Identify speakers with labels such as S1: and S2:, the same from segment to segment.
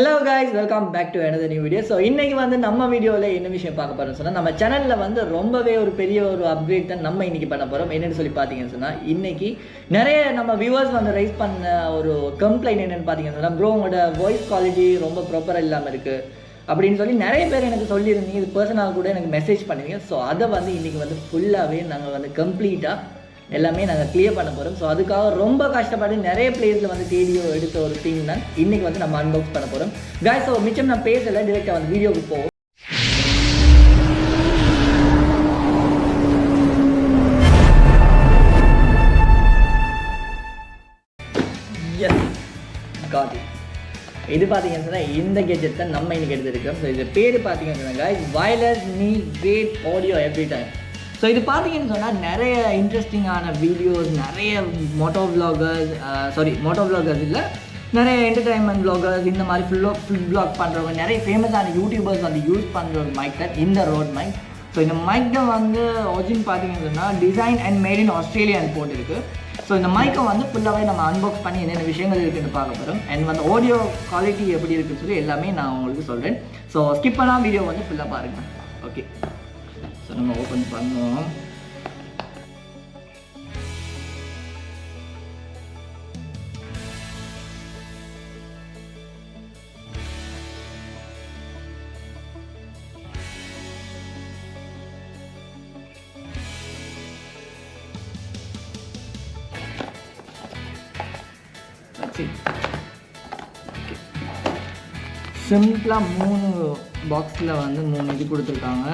S1: Hello guys, welcome back to another new video. So இன்னைக்கு வந்து நம்ம வீடியோல என்ன விஷயம் பார்க்க போறோம்னு சொன்னா நம்ம சேனல்ல வந்து ரொம்பவே ஒரு பெரிய ஒரு அப்கிரேட் தான் நம்ம இன்னைக்கு பண்ண போறோம். என்னன்னு சொல்லி பாத்தீங்கன்னு சொன்னா இன்னைக்கு நிறைய நம்ம வியூவர்ஸ் வந்து ரைஸ் பண்ண ஒரு கம்ப்ளைண்ட் என்னன்னு பாத்தீங்கன்னு சொன்னா ப்ரோ உங்களோட வாய்ஸ் குவாலிட்டி ரொம்ப ப்ராப்பரா இல்லாம இருக்கு அப்படின்னு சொல்லி நிறைய பேர் எனக்கு சொல்லியிருந்தீங்க. இது பர்சனல் கூட எனக்கு மெசேஜ் பண்ணுவீங்க. ஸோ அதை வந்து இன்னைக்கு வந்து ஃபுல்லாகவே நாங்கள் வந்து கம்ப்ளீட்டாக எல்லாமே நாங்கள் கிளியர் பண்ண போகிறோம். ஸோ அதுக்காக ரொம்ப கஷ்டப்பட்டு நிறைய பிளேஸில் வந்து தேடியோ எடுத்த ஒரு திங் தான் இன்றைக்கி வந்து நம்ம அன்பாக்ஸ் பண்ண போகிறோம். காய்ஸ் ஸோ மிச்சம் நான் பேசலை, டிரெக்டாக வந்து வீடியோவுக்கு போவோம். இது பார்த்தீங்கன்னு சொன்னால் இந்த கேஜெட் தான் நம்ம இன்னைக்கு எடுத்துருக்கோம். ஸோ இது பேர் பார்த்தீங்கன்னு சொன்னால் guys wireless me great audio every time. So இது பார்த்தீங்கன்னு சொன்னால் நிறைய இன்ட்ரெஸ்டிங்கான வீடியோஸ், நிறைய மோட்டோ விலாகர்ஸ் இல்லை, நிறைய என்டர்டைன்மெண்ட் விலாகர்ஸ், இந்த மாதிரி ஃபுல் பிளாக் பண்ணுறவங்க, நிறைய ஃபேமஸான யூடியூபர்ஸ் வந்து யூஸ் பண்ணுற ஒரு மைக் தான் இந்த ரோட் மைக். ஸோ இந்த மைக் தான் வந்து ஒரிஜின் பார்த்தீங்கன்னு சொன்னால் டிசைன் அண்ட் மேட் இன் ஆஸ்திரேலியான்னு போட்டிருக்கு. ஸோ இந்த மைக்கை வந்து ஃபுல்லாகவே நம்ம அன்பாக்ஸ் பண்ணி என்னென்ன விஷயங்கள் இருக்குதுன்னு பார்க்க போகிறோம். அண்ட் வந்து ஆடியோ குவாலிட்டி எப்படி இருக்குன்னு சொல்லி எல்லாமே நான் உங்களுக்கு சொல்கிறேன். ஸோ ஸ்கிப் பண்ணால் வீடியோ வந்து ஃபுல்லாக பாருங்கள். ஓகே, ஸோ நம்ம ஓப்பன் பண்ணுவோம். சிம்பிளாக 3 பாக்ஸில் வந்து 3 இது கொடுத்துருக்காங்க.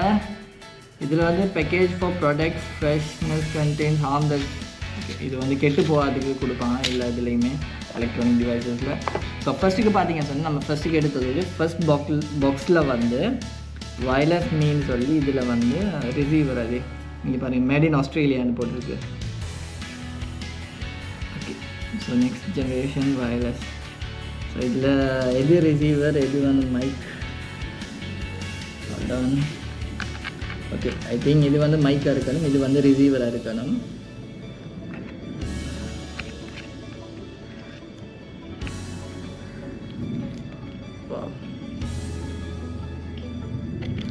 S1: இதில் வந்து package for products freshness contains harmless. இது வந்து கெட்டு போகாதுக்கு கொடுப்பாங்க எல்லா இதுலேயுமே எலக்ட்ரானிக் டிவைசஸில். ஸோ ஃபஸ்ட்டுக்கு பார்த்தீங்கன்னு சொன்னால் நம்ம ஃபஸ்ட்டுக்கு எடுத்தது ஃபஸ்ட் பாக்ஸில் வந்து வயர்லெஸ் மீன் சொல்லி இதில் வந்து ரிசீவர். அது இங்கே பாருங்கள் மேட் இன் ஆஸ்திரேலியான்னு போட்டிருக்கு. Okay, so next generation wireless. So இதில் எது ரிசீவர் எது வந்து மைக். ஓகே, ஐ திங்க் இது வந்து மைக்காக இருக்கணும், இது வந்து ரிசீவராக இருக்கணும்.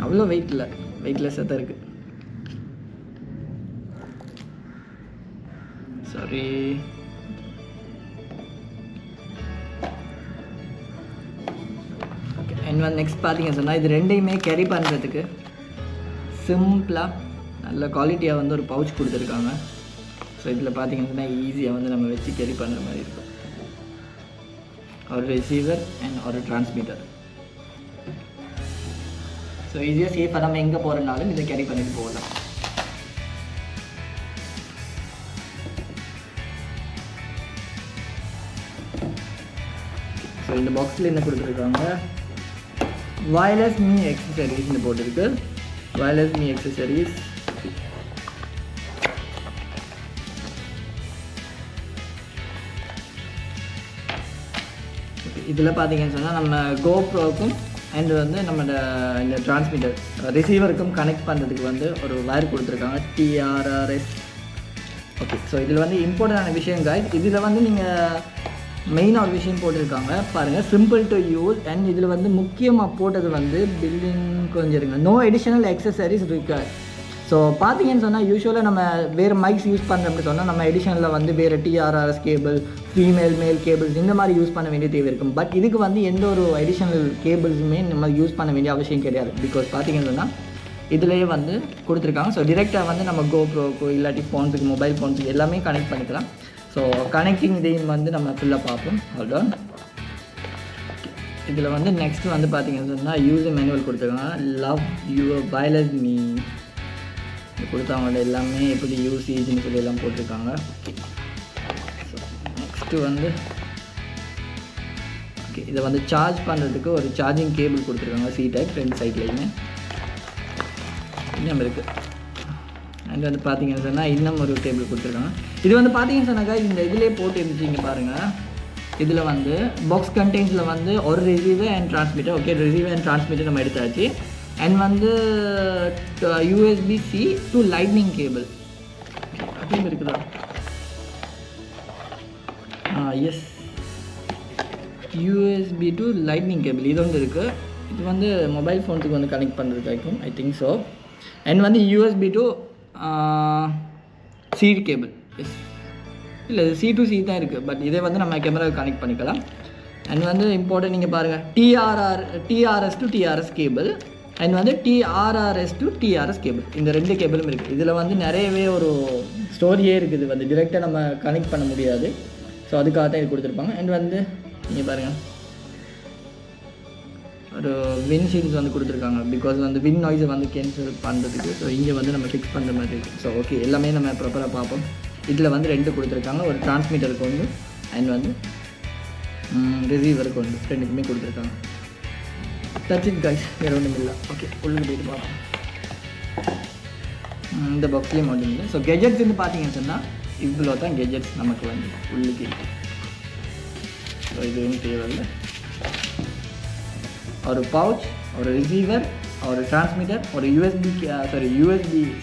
S1: அவ்வளோ வெயிட்லெஸ்ஸாக தான் இருக்குது. சாரி, அண்ட் வந்து நெக்ஸ்ட் பார்த்தீங்கன்னு சொன்னால் இது ரெண்டையுமே கேரி பண்ணுறதுக்கு சிம்பிளாக நல்ல குவாலிட்டியாக வந்து ஒரு பவுச் கொடுத்துருக்காங்க. ஸோ இதில் பார்த்தீங்கன்னு சொன்னால் ஈஸியாக வந்து நம்ம வச்சு கேரி பண்ணுற மாதிரி இருக்கும். ஒரு ரிசீவர் அண்ட் ஒரு டிரான்ஸ்மிட்டர். ஸோ ஈஸியாக சேஃபாக நம்ம எங்கே போகிறனாலும் இதை கேரி பண்ணிட்டு போகலாம். ஸோ இந்த பாக்ஸில் என்ன கொடுத்துருக்காங்க, வயர்லெஸ் மீ எக்ஸசரிஸ்னு போட்டிருக்கு. Wireless me accessories. இதில் பார்த்தீங்கன்னு சொன்னால் நம்ம கோப்ரோவுக்கும் அண்ட் வந்து நம்மளோட இந்த டிரான்ஸ்மிட்டர் ரிசீவருக்கும் கனெக்ட் பண்ணுறதுக்கு வந்து ஒரு வயர் கொடுத்துருக்காங்க, TRRS. ஓகே, ஸோ இதில் வந்து இம்பார்ட்டண்டான விஷயம் காய்ஸ், இதில் வந்து நீங்கள் மெயினாக ஒரு விஷயம் போட்டிருக்காங்க பாருங்கள், சிம்பிள் டு யூஸ். அண்ட் இதில் வந்து முக்கியமாக போட்டது வந்து பில்டிங் கொஞ்சம் இருங்க, no additional accessories required. So பார்த்தீங்கன்னு சொன்னால் யூஸ்வலாக நம்ம வேறு மைக்ஸ் யூஸ் பண்ணுறோம்னு சொன்னால் நம்ம எடிஷனில் வந்து வேறு TRRS கேபிள், மேல் கேபிள்ஸ் இந்த மாதிரி யூஸ் பண்ண வேண்டிய தேவை இருக்கும். பட் இதுக்கு வந்து எந்த ஒரு எடிஷனல் கேபிள்ஸுமே நம்ம யூஸ் பண்ண வேண்டிய அவசியம் கிடையாது. பிகாஸ் பார்த்தீங்கன்னு சொன்னால் இதுலேயே வந்து கொடுத்துருக்காங்க. ஸோ டிரெக்டாக வந்து நம்ம கோப்ரோக்கு இல்லாட்டி ஃபோன்ஸுக்கு, மொபைல் ஃபோன்ஸுக்கு எல்லாமே கனெக்ட் பண்ணிக்கலாம். ஸோ கனெக்டிங் இதையும் வந்து நம்ம ஃபுல்லாக பார்ப்போம். ஆல்டோன் இதில் வந்து நெக்ஸ்ட் வந்து பார்த்தீங்கன்னு சொன்னால் யூசர் மேனுவல் கொடுத்துருக்காங்க. லவ் யுவர் வயர்லெஸ் மீ கொடுத்தவங்களோட எல்லாமே எப்படி யூசேஜ்னு சொல்லி எல்லாம் போட்டிருக்காங்க. ஸோ நெக்ஸ்ட்டு வந்து ஓகே, இதை வந்து சார்ஜ் பண்ணுறதுக்கு ஒரு சார்ஜிங் கேபிள் கொடுத்துருக்காங்க, C-type 2 சைட்லேயுமே இன்னும் இருக்குது. அண்ட் வந்து பார்த்தீங்கன்னு சொன்னால் இன்னும் ஒரு கேபிள் கொடுத்துருக்காங்க. இது வந்து பார்த்தீங்கன்னு சொன்னாக்கா இந்த இதிலே போட்டு இருந்துச்சிங்க பாருங்கள். இதில் வந்து பாக்ஸ் கண்டெய்ன்ஸில் வந்து ஒரு receiver and transmitter. Okay, receiver and transmitter நம்ம எடுத்தாச்சு. அண்ட் வந்து USB-C to லைட்னிங் கேபிள் அதுவும் இருக்குதா? Yes, USB to lightning cable இது வந்து இருக்குது. இது வந்து மொபைல் ஃபோனுக்கு வந்து கனெக்ட் பண்ணுறதுக்கு ஆகும், ஐ திங்க் ஸோ. அண்ட் வந்து USB to C cable, yes இல்லை இது C to C தான் இருக்குது, பட் இதே வந்து நம்ம கேமராவுக்கு கனெக்ட் பண்ணிக்கலாம். அண்ட் வந்து இம்பார்ட்டன்ட் நீங்கள் பாருங்கள், TRS to TRS cable and வந்து டிஆர்ஆர்எஸ் டு டிஆர்எஸ் கேபிள், இந்த 2 கேபிளும் இருக்குது. இதில் வந்து நிறையவே ஒரு ஸ்டோரியே இருக்குது, இது வந்து டிரெக்டாக நம்ம கனெக்ட் பண்ண முடியாது. ஸோ அதுக்காக தான் இது கொடுத்துருப்பாங்க. அண்ட் வந்து நீங்கள் பாருங்கள், ஒரு வின் ஷீல்ட்ஸ் வந்து கொடுத்துருக்காங்க, பிகாஸ் வந்து வின் நாய்ஸை வந்து கேன்சல் பண்ணுறதுக்கு. ஸோ இங்கே வந்து நம்ம ஃபிக்ஸ் பண்ணுற மாதிரி இருக்குது. ஸோ ஓகே, எல்லாமே நம்ம ப்ராப்பராக பார்ப்போம். இதில் வந்து 2 கொடுத்துருக்காங்க, ஒரு டிரான்ஸ்மிட்டருக்கு ஒன்று அண்ட் வந்து ரிசீவருக்கு ஒன்று, 2க்குமே கொடுத்துருக்காங்க. தட்ஸ் இட் கைஸ், வேறு ஒன்றும் இல்லை. ஓகே, உள்ளுக்கு போய்ட்டு பார்ப்போம். இந்த பாக்ஸ்லேயும் ஒன்றும் இல்லை. ஸோ கெஜெட்ஸ் வந்து பார்த்தீங்கன்னு சொன்னால் இவ்வளோ தான் கெஜெட்ஸ் நமக்கு வந்து உள்ளுக்கு இருக்குது. ஸோ இதுவும் தேவையில்லை. ஒரு பவுச், ஒரு ரிசீவர், ஒரு டிரான்ஸ்மிட்டர், ஒரு USB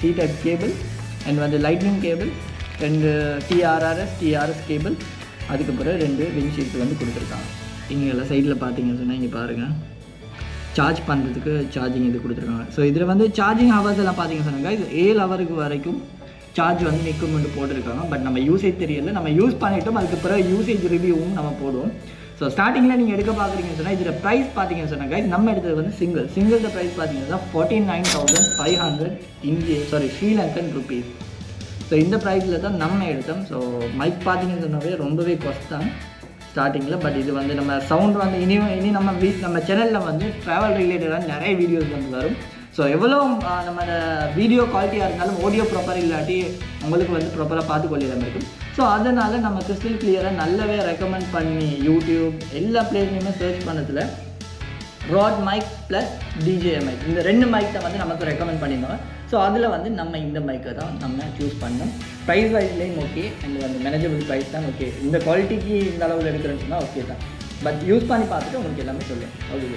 S1: C type cable and வந்து லைட்னிங் கேபிள், 2 டிஆர்எஸ் கேபிள், அதுக்கப்புறம் 2 விண்ட்ஷீல்டு வந்து கொடுத்துருக்காங்க. இங்கே எல்லாம் சைடில் பார்த்தீங்கன்னு சொன்னால் இங்கே பாருங்கள், சார்ஜ் பண்ணுறதுக்கு சார்ஜிங் இது கொடுத்துருக்காங்க. ஸோ இதில் வந்து சார்ஜிங் ஹவர்ஸ் எல்லாம் பார்த்தீங்கன்னு சொன்னாங்க, இது 7 ஹவருக்கு வரைக்கும் சார்ஜ் வந்து நிற்கும்னு போட்டிருக்காங்க. பட் நம்ம யூசேஜ் தெரியல, நம்ம யூஸ் பண்ணிட்டோம். அதுக்கப்புறம் யூசேஜ் ரிவ்யூவும் நம்ம போடுவோம். ஸோ ஸ்டார்டிங்கில் நீங்கள் எடுக்க பார்க்குறீங்கன்னு சொன்னால் இதில் ப்ரைஸ் பார்த்தீங்கன்னு சொன்னால் கைஸ், நம்ம எடுத்தது வந்து சிங்கிள் ப்ரைஸ் பார்த்தீங்கன்னா 49,500 ஸ்ரீலங்கன் ருபீஸ். ஸோ இந்த ப்ரைஸில் தான் நம்ம எடுத்தோம். ஸோ மைக் பார்த்தீங்கன்னு சொன்னாவே ரொம்பவே காஸ்ட் தான் ஸ்டார்டிங்கில். பட் இது வந்து நம்ம சவுண்ட் வந்து இனி நம்ம சேனலில் வந்து ட்ராவல் ரிலேட்டடான நிறைய வீடியோஸ் வந்து வரும். ஸோ எவ்வளோ நம்ம வீடியோ குவாலிட்டியாக இருந்தாலும் ஆடியோ ப்ராப்பர் இல்லாட்டி உங்களுக்கு வந்து ப்ராப்பராக பார்த்து கொள்ளிடம் இருக்கும். ஸோ அதனால் நம்ம கிறிஸ்டல் கிளியராக நல்லாவே ரெக்கமெண்ட் பண்ணி யூடியூப் எல்லா பிளேஸ்லையுமே சர்ச் பண்ணதில் Rode mic plus DJ mic, இந்த 2 மைக் தான் வந்து நமக்கு ரெக்கமெண்ட் பண்ணியிருந்தோம். ஸோ அதில் வந்து நம்ம இந்த மைக்கை தான் நம்ம சூஸ் பண்ணோம். ப்ரைஸ் வைஸ்லேயும் ஓகே, அண்ட் வந்து மேனேஜபிள் ப்ரைஸ் தான் ஓகே. இந்த குவாலிட்டிக்கு இந்த அளவில் எடுக்கிறேன்னு சொன்னால் ஓகே தான். பட் யூஸ் பண்ணி பார்த்துட்டு உங்களுக்கு எல்லாமே சொல்லுவேன். ஓகே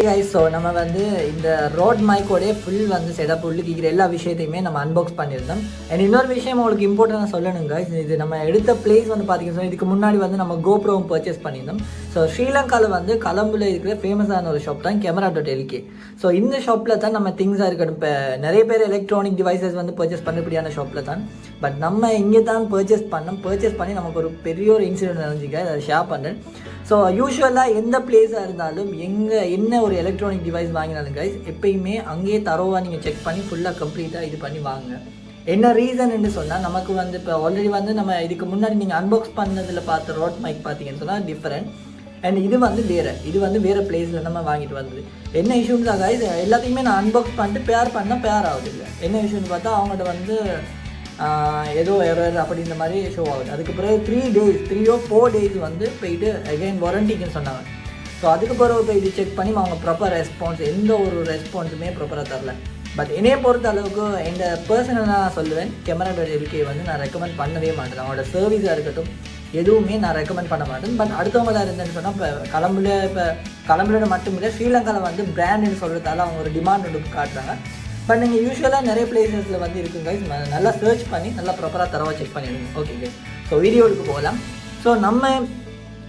S1: கைஸ், ஸோ நம்ம வந்து இந்த ரோட் மைக்கோடைய ஃபுல் வந்து செட்டப் உள்ளுக்கிற எல்லா விஷயத்தையுமே நம்ம அன்பாக்ஸ் பண்ணியிருந்தோம். அண்ட் இன்னொரு விஷயம் உங்களுக்கு இம்பார்ட்டண்டாக சொல்லணும் கைஸ், இது நம்ம எடுத்த பிளேஸ் வந்து பார்த்தீங்கன்னா இதுக்கு முன்னாடி வந்து நம்ம கோப்ரோவும் பர்ச்சேஸ் பண்ணியிருந்தோம். ஸோ ஸ்ரீலங்காவில் வந்து கொலம்பில் இருக்கிற ஃபேமஸான ஒரு ஷாப் தான் camera.lk. ஸோ இந்த ஷாப்பில் தான் நம்ம திங்ஸாக இருக்கட்டும், இப்போ நிறைய பேர் எலக்ட்ரானிக் டிவைசஸ் வந்து பர்ச்சேஸ் பண்ணக்கூடியான ஷாப்பில் தான். பட் நம்ம இங்கே தான் பர்ச்சேஸ் பண்ணி நமக்கு ஒரு பெரிய ஒரு இன்சிடென்ட் நடந்துச்சுங்க, அதை ஷேர் பண்ணுறேன். ஸோ யூஸ்வலாக எந்த பிளேஸாக இருந்தாலும் என்ன ஒரு எலக்ட்ரானிக் டிவைஸ் வாங்கினாலும் கைஸ், எப்பயுமே அங்கேயே தரோவாக நீங்கள் செக் பண்ணி ஃபுல்லாக கம்ப்ளீட்டாக இது பண்ணி வாங்க. என்ன ரீசன்னு சொன்னால், நமக்கு வந்து இப்போ ஆல்ரெடி வந்து நம்ம இதுக்கு முன்னாடி நீங்கள் அன்பாக்ஸ் பண்ணதில் பார்த்த ரோட் மைக் பார்த்தீங்கன்னு சொன்னால் டிஃப்ரெண்ட். அண்ட் இது வந்து வேறு பிளேஸில் நம்ம வாங்கிட்டு வந்தது. என்ன இஷ்யூன்னு கைஸ், எல்லாத்தையுமே நான் அன்பாக்ஸ் பண்ணிட்டு பேர் ஆகுது இல்லை. என்ன இஷ்யூன்னு பார்த்தா அவங்கள்ட்ட வந்து ஏதோ எரர் அப்படி இந்த மாதிரி ஷோ ஆகுது. அதுக்கு பிறகு 3 or 4 days வந்து போயிட்டு அகைன் வாரண்டிக்குன்னு சொன்னாங்க. ஸோ அதுக்கு பிறகு போயிட்டு செக் பண்ணி அவங்க ப்ராப்பர் ரெஸ்பான்ஸ், எந்த ஒரு ரெஸ்பான்ஸுமே ப்ராப்பராக தரல. பட் என்னையை பொறுத்த அளவுக்கு இந்த பர்சனை நான் சொல்லுவேன், camera.lk வந்து நான் ரெக்கமெண்ட் பண்ணவே மாட்டேன். அவங்களோட சர்வீஸாக இருக்கட்டும் எதுவுமே நான் ரெக்கமெண்ட் பண்ண மாட்டேன். பட் அடுத்தவங்க தான் இருந்தேன்னு சொன்னால், இப்போ கொலம்பில் மட்டும் இல்லை, ஸ்ரீலங்காவில் வந்து பிராண்டுன்னு சொல்கிறதால அவங்க ஒரு டிமாண்ட் வந்து காட்டுறாங்க. பட் நீங்கள் யூஸ்வலாக நிறைய பிளேசஸில் வந்து இருக்குங்க கைஸ், நல்லா சர்ச் பண்ணி நல்லா ப்ராப்பராக தரவாக செக் பண்ணிடுங்க. ஓகே கைஸ், ஸோ வீடியோவுக்கு போகலாம். ஸோ நம்ம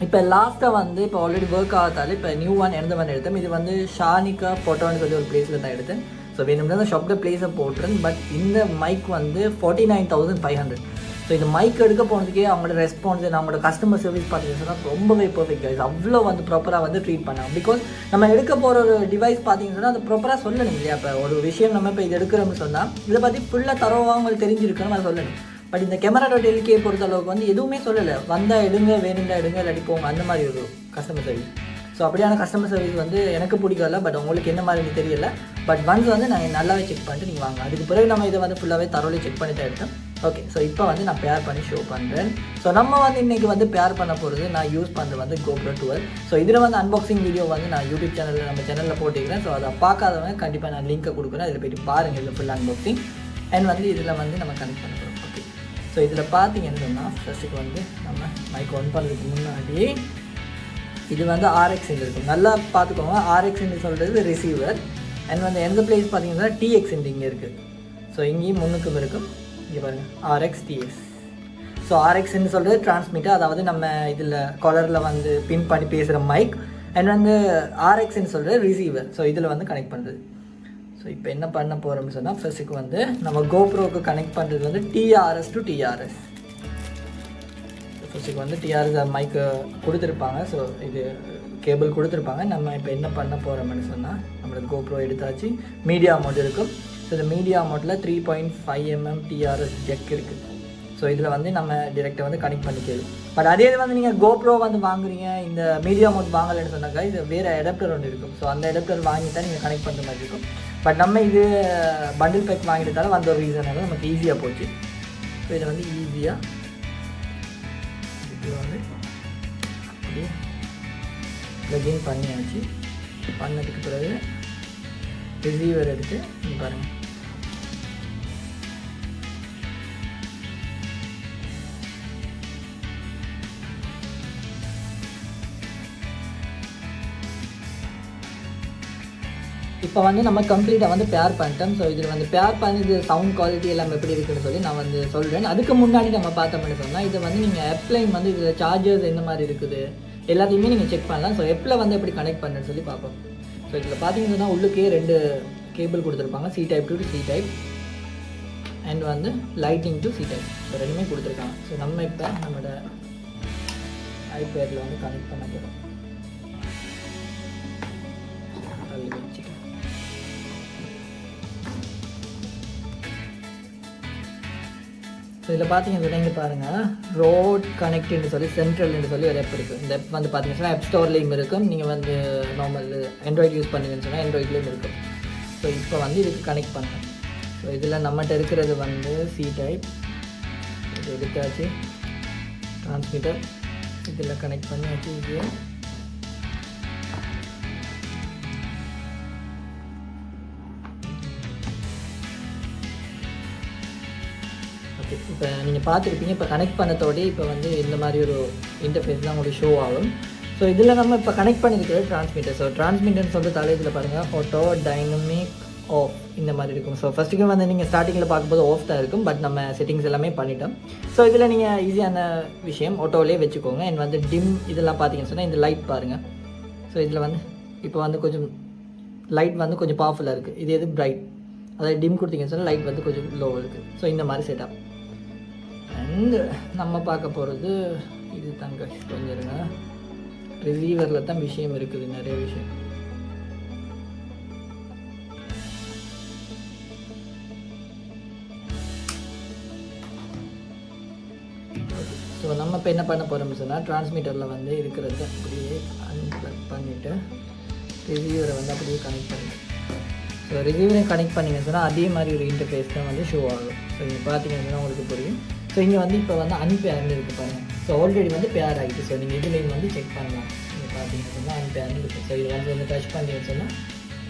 S1: இப்போ லாஸ்ட்டாக வந்து இப்போ ஆல்ரெடி ஒர்க் ஆகாதாலும் இப்போ நியூ ஒன் எடுத்தோம். இது வந்து ஷானிகா ஃபோட்டோன்னு சொல்லி ஒரு பிளேஸில் தான் எடுத்தேன். ஸோ வேணும்னா அந்த ஷாப்பில் பிளேஸை போட்டுறேன். பட் இந்த மைக் வந்து 49,500. ஸோ இந்த மைக் எடுக்க போனதுக்கே அவங்களோட ரெஸ்பான்ஸ், அவங்களோட கஸ்டமர் சர்வீஸ் பார்த்தீங்கன்னா ரொம்பவே பர்ஃபெக்ட் கைஸ். அவ்வளோ வந்து ப்ராப்பராக வந்து ட்ரீட் பண்ணாங்க. பிகாஸ் நம்ம எடுக்க போகிற ஒரு டிவைஸ் பார்த்தீங்கன்னு சொன்னால் அது ப்ராப்பராக சொல்லணும் இல்லையா. இப்போ ஒரு விஷயம் நம்ம இப்போ இது எடுக்கிறோம்னு சொன்னால் இதை பற்றி ஃபுல்லாக தரவாக அவங்களுக்கு தெரிஞ்சிருக்கணும், அதை சொல்லணும். பட் இந்த camera.lk பொறுத்த அளவுக்கு வந்து எதுவுமே சொல்லலை. வந்தால் எடுங்க, வேணுண்டா எடுங்க, இல்லாட்டி போங்க, அந்த மாதிரி ஒரு கஸ்டமர் சர்வீஸ். ஸோ அப்படியான கஸ்டமர் சர்வீஸ் வந்து எனக்கு பிடிக்கல. பட் உங்களுக்கு என்ன மாதிரி தெரியல. பட் ஒன்ஸ் வந்து நான் நல்லாவே செக் பண்ணிட்டு நீங்கள் வாங்க. அதுக்கு பிறகு நம்ம இதை வந்து ஃபுல்லாகவே தரோலி செக் பண்ணி தான் எடுத்தேன். ஓகே, ஸோ இப்போ வந்து நான் பேர் பண்ணி ஷோ பண்ணுறேன். ஸோ நம்ம வந்து இன்றைக்கி வந்து பேர் பண்ண போகிறது, நான் யூஸ் பண்ணுறது வந்து GoPro 12. ஸோ இதில் வந்து அன்பாக்சிங் வீடியோ வந்து நான் யூடியூப் சேனலில் நம்ம சேனலில் போட்டுக்கிறேன். ஸோ அதை பார்க்காதவங்க கண்டிப்பாக நான் லிங்க்கை கொடுக்குறேன், அதில் போய்ட்டு பாருங்கள். இதில் ஃபுல் அன்பாக்சிங் அண்ட் வந்து இதில் வந்து நம்ம கனெக்ட் பண்ண போகிறோம். ஓகே, ஸோ இதில் பார்த்தீங்கன்னு சொன்னால் ஃபஸ்ட்டுக்கு வந்து நம்ம மைக் ஒன் பண்ணுறதுக்கு முன்னாடி இது வந்து RX இருக்கும், நல்லா பார்த்துக்கோங்க. RX சொல்கிறது ரிசீவர். அண்ட் வந்து எந்த பிளேஸ் பார்த்தீங்கன்னா TX இங்கே இருக்குது. ஸோ இங்கேயும் முன்னுக்கும் இருக்கும், இங்கே பாருங்கள் RX TX. ஸோ ஆர்எக்ஸ்ன்னு சொல்கிறது டிரான்ஸ்மிட்டர், அதாவது நம்ம இதில் காலரில் வந்து பின் பண்ணி பேசுகிற மைக். அண்ட் வந்து ஆர்எக்ஸ்ன்னு சொல்கிறது ரிசீவர். ஸோ இதில் வந்து கனெக்ட் பண்ணுறது. ஸோ இப்போ என்ன பண்ண போகிறோம்னு சொன்னால் ஃபர்ஸ்ட்டுக்கு வந்து நம்ம கோப்ரோவுக்கு கனெக்ட் பண்ணுறது வந்து டிஆர்எஸ் டு டிஆர்எஸ். ஃபர்ஸ்ட்டுக்கு வந்து டிஆர்எஸ் மைக்கு கொடுத்துருப்பாங்க. ஸோ இது கேபிள் கொடுத்துருப்பாங்க. நம்ம இப்போ என்ன பண்ண போகிறோம்னு சொன்னால் நம்மளோட கோப்ரோ எடுத்தாச்சு. மீடியா மோட் இருக்கும். ஸோ இந்த மீடியா மோட்டில் 3.5mm டிஆர்எஸ் ஜெக் இருக்குது. ஸோ இதில் வந்து நம்ம டிரெக்டாக வந்து கனெக்ட் பண்ணிக்கிறது. பட் அதே வந்து நீங்கள் கோப்ரோ வந்து வாங்குறீங்க, இந்த மீடியா மோட் வாங்கலைன்னு சொன்னாக்கா இது வேறு அடாப்டர் ஒன்று இருக்கும். ஸோ அந்த அடாப்டர் வாங்கி தான் நீங்கள் கனெக்ட் பண்ணுற மாதிரி இருக்கும். பட் நம்ம இது பண்டில் பேக் வாங்கிட்டதால வந்த ஒரு ரீசனால நமக்கு ஈஸியாக போச்சு. ஸோ இதை வந்து ஈஸியாக இது வந்து அப்படியே ப்ளகின் பண்ணியாச்சு. பண்ணதுக்கு பிறகு ரிசீவர் எடுத்து இங்கே பாருங்கள். இப்போ வந்து நம்ம கம்ப்ளீட்டாக வந்து பேர் பண்ணிட்டோம். ஸோ இதில் வந்து பேர் பண்ணி சவுண்ட் குவாலிட்டி எல்லாம் எப்படி இருக்குன்னு சொல்லி நான் வந்து சொல்கிறேன். அதுக்கு முன்னாடி நம்ம பார்த்தோம்னு சொன்னால் இதை வந்து நீங்கள் ஆப்லைன் வந்து இதில் சார்ஜர்ஸ் எந்த மாதிரி இருக்குது எல்லாத்தையுமே நீங்கள் செக் பண்ணலாம். ஸோ எப்பில் வந்து எப்படி கனெக்ட் பண்ணுன்னு சொல்லி பார்ப்போம். ஸோ இதில் பார்த்தீங்கன்னா உள்ளுக்கே 2 கேபிள் கொடுத்துருப்பாங்க, C type to C type and வந்து lightning to C type. So 2மே கொடுத்துருக்காங்க. ஸோ நம்ம இப்போ நம்மளோட ஐபேடில் வந்து கனெக்ட் பண்ண போகிறோம். ஸோ இதில் பார்த்தீங்கன்னா இங்கே பாருங்கள், ரோட் கனெக்ட்னு சொல்லி சென்ட்ரல்னு சொல்லி ஒரு ஆப் இருக்குது. இந்த ஆப் வந்து பார்த்தீங்கன்னா ஆப் ஸ்டோர்லேயும் இருக்கும். நீங்கள் வந்து நார்மல் ஆண்ட்ராய்டு யூஸ் பண்ணுவீங்கன்னு சொன்னால் ஆண்ட்ராய்ட்லேயும் இருக்கும். ஸோ இப்போ வந்து இதுக்கு கனெக்ட் பண்ணேன். ஸோ இதில் நம்மகிட்ட இருக்கிறது வந்து C type. இது எடுத்தாச்சு. டிரான்ஸ்மிட்டர் இதில் கனெக்ட் பண்ணியாச்சு. இது இப்போ நீங்கள் பார்த்துருப்பீங்க. இப்போ கனெக்ட் பண்ணத்தோடய இப்போ வந்து இந்த மாதிரி ஒரு இன்டர்ஃபேஸ் தான் உங்களுக்கு ஷோ ஆகும். ஸோ இதில் நம்ம இப்போ கனெக்ட் பண்ணியிருக்கிறது டிரான்ஸ்மிட்டர். ஸோ டிரான்ஸ்மிட்டர்னு சொல்லிட்டு இதில் பாருங்கள் ஆட்டோ டைனமிக் ஆஃப் இந்த மாதிரி இருக்கும். ஸோ ஃபஸ்ட்டுக்கு வந்து நீங்கள் ஸ்டார்டிங்கில் பார்க்கும்போது ஆஃப் தான் இருக்கும். பட் நம்ம செட்டிங்ஸ் எல்லாமே பண்ணிட்டோம். ஸோ இதில் நீங்கள் ஈஸியான விஷயம் ஆட்டோவிலே வச்சுக்கோங்க. அண்ட் வந்து டிம் இதெல்லாம் பார்த்தீங்கன்னு சொன்னால் இந்த லைட் பாருங்கள். ஸோ இதில் வந்து இப்போ வந்து கொஞ்சம் லைட் வந்து கொஞ்சம் பவர்ஃபுல்லாக இருக்குது. இது எது பிரைட், அதாவது டிம் கொடுத்தீங்கன்னு சொன்னால் லைட் வந்து கொஞ்சம் லோ இருக்குது. ஸோ இந்த மாதிரி செட்டப். அண்ட் நம்ம பார்க்க போகிறது இது தாங்க. கொஞ்சம் இருங்க, ரிசீவரில் தான் விஷயம் இருக்குது, நிறைய விஷயம். ஸோ நம்ம இப்போ என்ன பண்ண போகிறோம்னு சொன்னால் டிரான்ஸ்மிட்டரில் வந்து இருக்கிறத அப்படியே அன்பிளக் பண்ணிவிட்டு ரிசீவரை வந்து அப்படியே கனெக்ட் பண்ணிவிட்டு ஸோ ரிசீவரை கனெக்ட் பண்ணிங்கன்னு சொன்னால் அதே மாதிரி ஒரு இன்டர்ஃபேஸ் தான் வந்து ஷோ ஆகும். ஸோ நீங்கள் பார்த்தீங்கன்னா உங்களுக்கு புரியும். ஸோ இங்கே வந்து இப்போ வந்து அன்பேர்னு இருக்குது பாருங்கள். ஸோ ஆல்ரெடி வந்து பேர் ஆகிட்டு. ஸோ நீங்கள் இதுலேயும் வந்து செக் பண்ணலாம். நீங்கள் பார்த்தீங்கன்னு சொன்னால் அன்பேர்னு இருக்குது. ஸோ இது வந்து டச் பண்ணிங்கன்னு சொன்னால்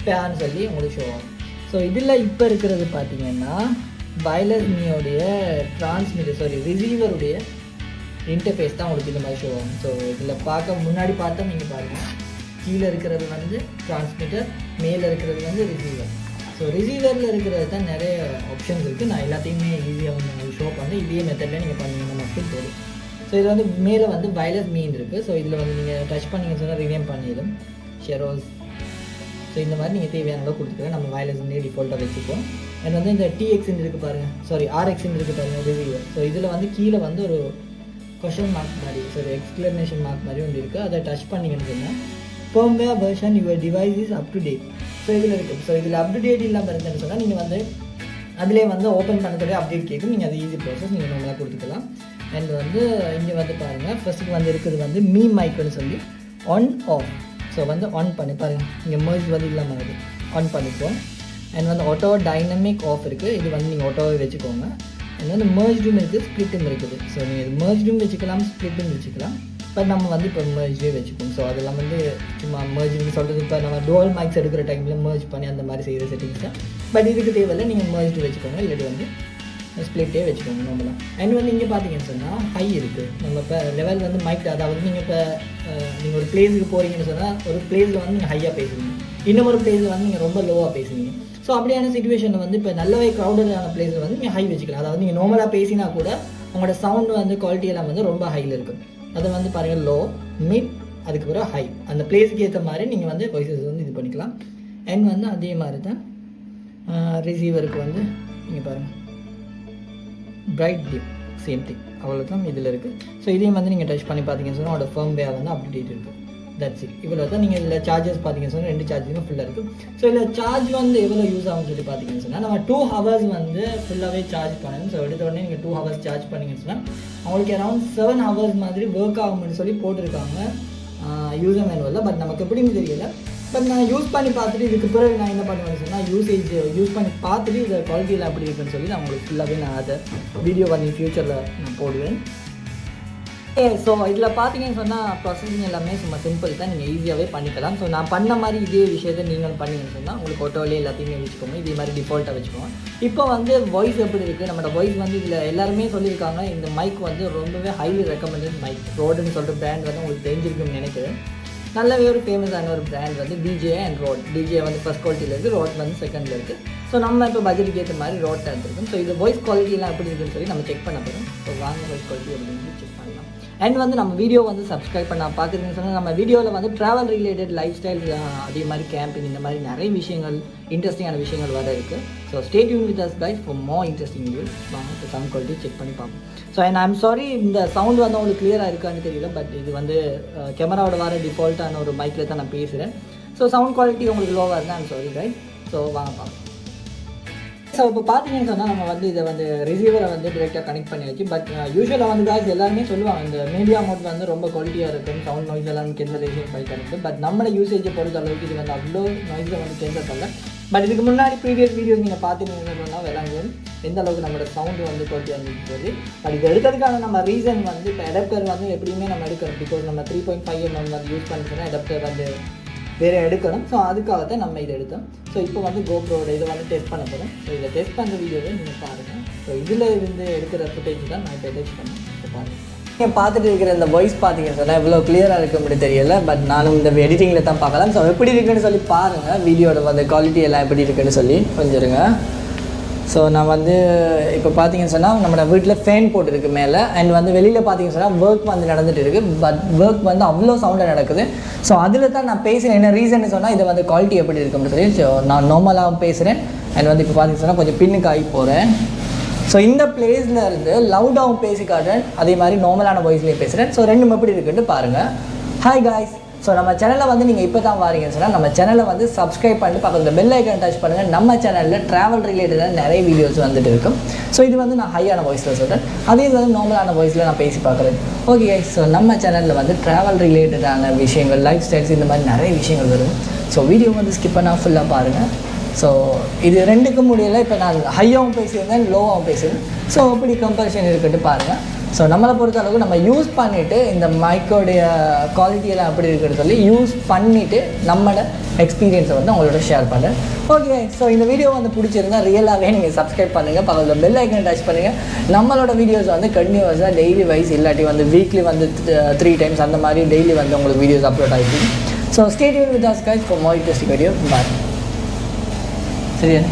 S1: பேர்னு சொல்லி உங்களுக்கு ஷோ ஆகும். ஸோ இதில் இப்போ இருக்கிறது பார்த்தீங்கன்னா வயர்லெஸ் மீயோடைய ரிசீவருடைய இன்டர்ஃபேஸ் தான் உங்களுக்கு இந்த மாதிரி ஷோ ஆகும். ஸோ இதில் முன்னாடி பார்த்தா நீங்கள் பாருங்கள், கீழே இருக்கிறது வந்து டிரான்ஸ்மிட்டர், மேலே இருக்கிறது வந்து ரிசீவர். ஸோ ரிசீவரில் இருக்கிறது தான் நிறைய ஆப்ஷன்ஸ் இருக்குது. நான் எல்லாத்தையுமே ஈஸியாக வந்து உங்களுக்கு ஷோ பண்ணேன். இதே மெத்தடில் நீங்கள் பண்ணீங்கன்னா மட்டும் போதும். ஸோ இதில் வந்து மேலே வந்து வயர்லெஸ் மீன் இருக்குது. ஸோ இதில் வந்து நீங்கள் டச் பண்ணிங்கன்னு சொன்னால் ரினேம் பண்ணிடும் ஷெரோஸ். ஸோ இந்த மாதிரி நீங்கள் தேவையான அளவு கொடுத்துக்கலாம். நம்ம வயர்லெஸ் டிஃபால்ட்டாக வச்சுப்போம். அண்ட் வந்து இந்த TXன்னு இருக்குது பாருங்கள், RXன்னு இருக்குது பாருங்கள் ரிசீவர். ஸோ இதில் வந்து கீழே வந்து ஒரு கொஷன் மார்க் மாதிரி, ஸோ எக்ஸ்க்ளமேஷன் மார்க் மாதிரி ஒன்று இருக்குது. அதை டச் பண்ணிங்கன்னு சொன்னால் firmware version your device is up to date. So இதில் இருக்குது. ஸோ இதில் அப் டு டேட் இல்லாமல் இருந்தேன்னு சொன்னால் நீங்கள் வந்து அதிலே வந்து ஓப்பன் பண்ணக்கூடிய அப்டேட் கேட்கும். நீங்கள் அது ஈஸி ப்ராசஸ், நீங்கள் நம்மளாக கொடுத்துக்கலாம். அண்ட் வந்து இங்கே வந்து பாருங்கள், ஃபஸ்ட்டுக்கு வந்து இருக்குது வந்து மீ மைக்குன்னு சொல்லி ஆன் ஆஃப். ஸோ வந்து ஆன் பண்ணி பாருங்கள், இங்கே மர்ஜ் வந்து இல்லாமல் வருது, ஆன் பண்ணிப்போம். அண்ட் வந்து ஆட்டோ டைனமிக் ஆஃப் இருக்குது. இது வந்து நீங்கள் ஆட்டோவை வச்சுக்கோங்க. அண்ட் வந்து மர்ஜ்டும் இருக்குது, ஸ்ப்ளிட்டும் இருக்குது. ஸோ நீங்கள் இது மர்ஜ்டும் வச்சுக்கலாம், ஸ்ப்ளிட்டும் வச்சுக்கலாம். பட் நம்ம வந்து இப்போ மர்ஜே வச்சுக்கோம். ஸோ அதெல்லாம் வந்து சும்மா மர்ஜ்னு சொல்கிறது, இப்போ நம்ம டோல் மைக்ஸ் எடுக்கிற டைமில் மர்ஜ் பண்ணி அந்த மாதிரி செய்கிற செட்டிங்ஸ் தான். பட் இதுக்கு தேவையில்லை, நீங்கள் மர்ஜ்டு வச்சுக்கோங்க, இல்லாட்டி வந்து ஸ்ப்ளிட்டே வச்சுக்கோங்க நம்மளாம். அண்ட் வந்து இங்கே பார்த்தீங்கன்னு சொன்னால் ஹை இருக்குது. நம்ம இப்போ லெவல் வந்து மைக், அதாவது நீங்கள் இப்போ நீங்கள் ஒரு பிளேஸுக்கு போகிறீங்கன்னு சொன்னால் ஒரு பிளேஸில் வந்து நீங்கள் ஹையாக பேசுவீங்க, இன்னொரு பிளேஸில் வந்து நீங்கள் ரொம்ப லோவாக பேசுவீங்க. ஸோ அப்படியான சிச்சுவேஷனில் வந்து இப்போ நல்லாவே க்ரௌடடான பிளேஸில் வந்து நீங்கள் ஹை வச்சுக்கலாம். அதாவது நீங்கள் நார்மலாக பேசினா கூட உங்களோட சவுண்டு வந்து குவாலிட்டியெல்லாம் வந்து ரொம்ப ஹையில் இருக்கும். அது வந்து பாருங்கள் லோ, மிட், அதுக்கு பிறகு ஹை. அந்த பிளேஸுக்கு ஏற்ற மாதிரி நீங்கள் வந்து வாய்ஸஸ் வந்து இது பண்ணிக்கலாம். அண்ட் வந்து அதே மாதிரி தான் ரிசீவருக்கு வந்து நீங்கள் பாருங்கள் பிரைட் டிப் சேம் திங் அவ்வளோ தான் இதில் இருக்குது. ஸோ இதையும் வந்து நீங்கள் டச் பண்ணி பார்த்தீங்கன்னு சொன்னால் அதோட ஃபர்ம்வேர் வந்து அப்டேட் இருக்குது. That's it. இவ்வளோ தான். நீங்கள் இதில் சார்ஜஸ் பார்த்தீங்கன்னு சொன்னால் 2 சார்ஜுமே ஃபுல்லாக இருக்குது. ஸோ இதில் சார்ஜ் வந்து எவ்வளோ யூஸ் ஆகும்னு சொல்லி பார்த்தீங்கன்னு சொன்னால் நம்ம 2 hours வந்து ஃபுல்லாகவே சார்ஜ் பண்ணணும். ஸோ எடுத்த உடனே நீங்கள் 2 hours சார்ஜ் பண்ணிங்கன்னு சொன்னால் அவங்களுக்கு அரௌண்ட் 7 hours மாதிரி ஒர்க் ஆகும்னு சொல்லி போட்டிருக்காங்க யூசர் மேனுவலில். பட் நமக்கு எப்படின்னு தெரியல. பட் நான் யூஸ் பண்ணி பார்த்துட்டு இதுக்கு பிறகு நான் என்ன பண்ணுவேன்னு சொன்னால் யூஸ் பண்ணி பார்த்துட்டு இதை குவாலிட்டியில் அப்படி இருக்குன்னு சொல்லி நான் உங்களுக்கு ஃபுல்லாகவே நான் அதை வீடியோ பண்ணி ஃப்யூச்சரில் நான் போடுவேன். ஸோ இதில் பார்த்தீங்கன்னு சொன்னால் ப்ராசஸிங் எல்லாமே சும்மா சிம்பிள் தான், நீங்கள் ஈஸியாகவே பண்ணிக்கலாம். ஸோ நான் பண்ண மாதிரி இதே விஷயத்தை நீங்கள் பண்ணிங்கன்னு சொன்னால் உங்களுக்கு ஆட்டோவிலே எல்லாத்தையுமே வச்சுக்கோங்க. இதே மாதிரி டிஃபால்ட்டாக வச்சுக்கோங்க. இப்போ வந்து வாய்ஸ் எப்படி இருக்குது, நம்மளோட வாய்ஸ் வந்து இதில் எல்லாருமே சொல்லியிருக்காங்க இந்த மைக் வந்து ரொம்பவே ஹைலி ரெக்கமெண்டட் மைக். ரோடுன்னு சொல்கிற பிராண்ட் வந்து உங்களுக்கு தெரிஞ்சிருக்குன்னு நினைக்கிறேன். நல்லாவே ஒரு ஃபேமஸான ஒரு பிராண்ட் வந்து டிஜே அண்ட் ரோட். டிஜே வந்து ஃபஸ்ட் குவாலிட்டியில் இருக்குது, ரோட் வந்து செகண்டில் இருக்குது. ஸோ நம்ம இப்போ பட்ஜெட்டுக்கு ஏற்ற மாதிரி ரோட் எடுத்துருக்கோம். ஸோ இது வாய்ஸ் குவாலிட்டியெல்லாம் எப்படி இருக்குன்னு சொல்லி நம்ம செக் பண்ண போகிறோம். ஸோ வாங்க வாய்ஸ் குவாலிட்டி அப்படின்னு செக் பண்ணலாம். அண்ட் வந்து நம்ம வீடியோ வந்து சப்ஸ்கிரைப் பண்ண பார்க்குறீங்கன்னு சொன்னால் நம்ம வீடியோவில் வந்து ட்ராவல் ரிலேட்டட் லைஃப் ஸ்டைல், அதே மாதிரி கேம்பிங், இந்த மாதிரி நிறைய விஷயங்கள் இன்ட்ரெஸ்டிங்கான விஷயங்கள் வர இருக்குது. So stay tuned with us guys for more interesting videos. வாங்க இப்போ சவுண்ட் குவாலிட்டி செக் பண்ணி பார்ப்போம். ஸோ அண்ட் ஐம் சாரி இந்த சவுண்ட் வந்து உங்களுக்கு கிளியராக இருக்கான்னு தெரியல. பட் இது வந்து கேமராவோட வர டிஃபால்ட்டான ஒரு மைக்கில் தான் நான் பேசுகிறேன். ஸோ சவுண்ட் குவாலிட்டி உங்களுக்கு லோவாக இருந்தால் ஐம் சாரி கைஸ். ஸோ வாங்க பார்ப்போம். ஸோ இப்போ பார்த்தீங்கன்னு சொன்னால் நம்ம வந்து இதை வந்து ரிசீவரை வந்து டிரெக்டாக கனெக்ட் பண்ணியாச்சு. பட் யூஸ்வலாக வந்து காய்ஸ் எல்லாருமே சொல்லுவாங்க இந்த மீடியா மோட் வந்து ரொம்ப குவாலிட்டியாக இருக்கும், சவுண்ட் நாய்ஸ் எல்லாம் கேன்சலேஷன் ஃபைட் இருக்குது. பட் நம்மளோட யூசேஜை பொறுத்த அளவுக்கு இது வந்து அவ்வளோ நாய்ஸை வந்து கேன்சல் பண்ணல. பட் இதுக்கு முன்னாடி ப்ரீவியஸ் வீடியோஸ் நீங்கள் பார்த்துட்டீங்கன்னு சொன்னால் விளங்கும் எந்த அளவுக்கு நம்மளோட சவுண்டு வந்து குவாலிட்டியாக இருந்துச்சு. பட் இது எடுக்கிறதுக்கான நம்ம ரீசன் வந்து இப்போ அடாப்டர் வந்து எப்படியுமே நம்ம எடுக்கணும். பிகாஸ் நம்ம 3.5 mm வந்து யூஸ் பண்ணிட்டோம்னா அடாப்டர் வந்து வேறு எடுக்கணும். ஸோ அதுக்காக தான் நம்ம இதை எடுத்தோம். ஸோ இப்போ வந்து கோப்ரோட இதை வந்து டெஸ்ட் பண்ண போகிறோம். ஸோ இதை டெஸ்ட் பண்ணுற வீடியோவை நீங்கள் பாருங்கள். ஸோ இதில் இருந்து எடுக்கிற ஃபுட்டேஜ் தான் நான் இப்போ டெஸ்ட் பண்ணேன். ஸோ பாருங்கள். நீங்கள் பார்த்துட்டு இருக்கிற இந்த வாய்ஸ் பார்த்தீங்கன்னு சொன்னால் எவ்வளோ கிளியராக இருக்க முடியும் தெரியல. பட் நானும் இந்த எடிட்டிங்கில் தான் பார்க்கலாம். ஸோ எப்படி இருக்குன்னு சொல்லி பாருங்கள். வீடியோட வந்து குவாலிட்டி எல்லாம் எப்படி இருக்குன்னு சொல்லி கொஞ்சம் இருங்க. ஸோ நான் வந்து இப்போ பார்த்தீங்கன்னு சொன்னால் நம்மளோட வீட்டில் ஃபேன் போட்டுருக்கு மேலே. அண்ட் வந்து வெளியில் பார்த்தீங்கன்னு சொன்னால் ஒர்க் வந்து நடந்துகிட்டு இருக்குது. பட் ஒர்க் வந்து அவ்வளோ சவுண்டாக நடக்குது. ஸோ அதில் தான் நான் பேசுகிறேன். என்ன ரீசன் சொன்னால் இதை வந்து குவாலிட்டி எப்படி இருக்குன்னு சொல்லி. ஸோ நான் நார்மலாகவும் பேசுகிறேன். அண்ட் வந்து இப்போ பார்த்தீங்கன்னு சொன்னால் கொஞ்சம் பின்னுக்கு ஆகி போகிறேன். ஸோ இந்த பிளேஸில் இருந்து லவுடாகவும் பேசி காட்டுறேன், அதே மாதிரி நார்மலான வாய்ஸ்லேயும் பேசுகிறேன். ஸோ ரெண்டும் எப்படி இருக்குன்னு பாருங்கள். Hi guys. ஸோ நம்ம சேனலில் வந்து நீங்கள் இப்போ தான் வாரீங்கன்னு சொன்னால் நம்ம சேனலை வந்து சப்ஸ்கிரைப் பண்ணிட்டு பக்கத்தில் பெல் ஐக்கான் டச் பண்ணுங்கள். நம்ம சேனலில் ட்ராவல் ரிலேட்டடாக நிறைய வீடியோஸ் வந்துட்டு இருக்கும். ஸோ இது வந்து நான் ஹையான வாய்ஸில் சொல்கிறேன், அதே இது வந்து நார்மலான வாய்ஸில் நான் பேசி பார்க்குறேன். Okay guys. ஸோ நம்ம சேனலில் வந்து ட்ராவல் ரிலேட்டடான விஷயங்கள், லைஃப் ஸ்டைல்ஸ், இந்த மாதிரி நிறைய விஷயங்கள் வரும். ஸோ வீடியோ வந்து ஸ்கிப் பண்ணால் ஃபுல்லாக பாருங்கள். ஸோ இது ரெண்டுக்கும் முடியலை. இப்போ நான் ஹையாகவும் பேசியிருந்தேன், லோவாகவும் பேசியிருந்தேன். ஸோ அப்படி கம்பேரிஷன் இருக்குன்னு பாருங்கள். ஸோ நம்மளை பொறுத்த அளவுக்கு நம்ம யூஸ் பண்ணிவிட்டு இந்த மைக்கோடைய குவாலிட்டியெல்லாம் எப்படி இருக்குன்னு சொல்லி யூஸ் பண்ணிவிட்டு நம்மளோட எக்ஸ்பீரியன்ஸை வந்து உங்களோட ஷேர் பண்ணுறேன். ஓகே. ஸோ இந்த வீடியோ வந்து பிடிச்சிருந்தா ரியலாகவே நீங்கள் சப்ஸ்கிரைப் பண்ணுங்கள், பக்கத்தில் பெல் ஐக்கனை டச் பண்ணுங்கள். நம்மளோட வீடியோஸ் வந்து கண்டினியூஸாக டெய்லி வைஸ் இல்லாட்டி வந்து வீக்லி வந்து 3 times அந்த மாதிரி டெய்லி வந்து உங்களுக்கு வீடியோஸ் அப்லோட் ஆகிருக்கு. So stay tuned with us guys for more interesting video. Bye. சரியா?